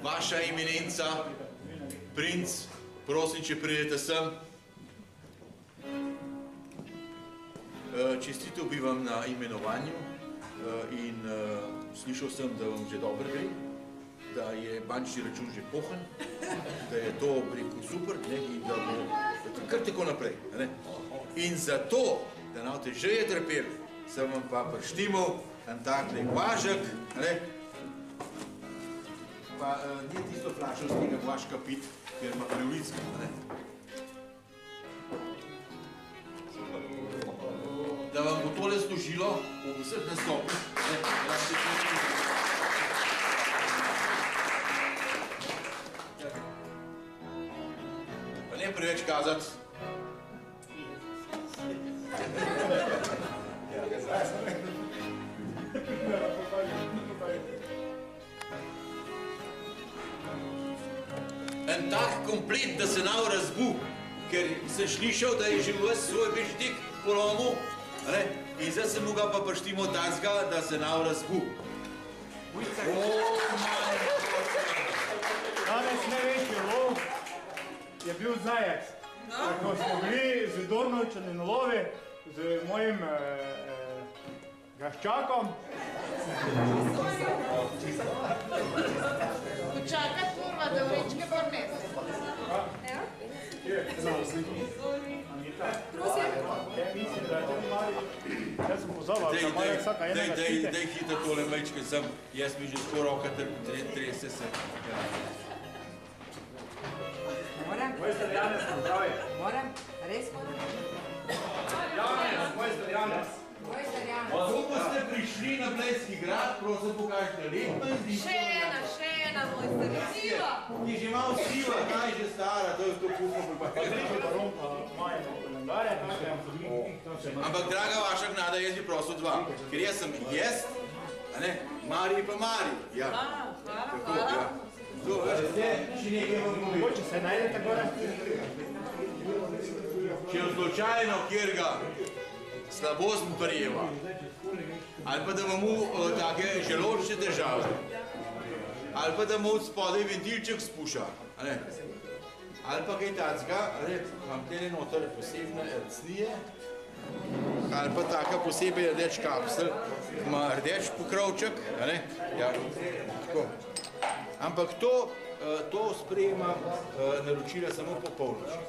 Vaša eminenca, princ, prosim, če pridete sem. Čestitev bi vam na imenovanju in slišal sem, da vam že dobro gre, da je bančni račun že poln, da je to rekel super in da bo kar tako naprej. In zato, da na te že je trpel, sem vam pa prištimal en takle važek, pa nije tisto flašovskega vaška pit, ker ima preulicka. Da vam bo tole služilo v vseh nastopih. Pa ne preveč kazati. En tak komplet, da se nav razbu, ker sem slišal, da je že ves svoj beštik polomil, in zdaj se mu ga pa prištimo tazga, da se nav razbu. Danes največji lov je bil zajec. Ko smo bili z Dornovčani na lovi, z mojim gaščakom. Počakaj, kurva, da vrečke pornese. Prosim. Mislim, da je to mali. Jaz sem pozval, da mali vsaka enega ščite. Daj hita tole mečke sem, jaz mi že skoro roka trese se. Moram? Mojster Janez, pozdravi. Moram? Res moram? Janez, mojster Janez. Mojster Janez. Ko boste prišli na Blejski grad, prosim pokažite lepo in Še ena, mojster, siva. Ki že malo siva, kaj že stara, to je to kuhno pripravljeno. Zdaj baron pa majemo kalendare. Ampak, draga vaša gnada, jaz bi prosil dva, ker jaz sem Mari pa Mari. Hvala. Še nekaj vam govorim. Mogoče se najdete gore? Če slučajno kjerga slabost prijeva, ali pa da vam take želočne težave, ali pa da mu od spodaj ventilček spuša, ali pa kaj tacga, vam tele noter posebne rcnije, ali pa taka posebej rdeč kapsel, ima rdeč pokrovček, tako. Ampak to sprejema naročila samo po polnoči.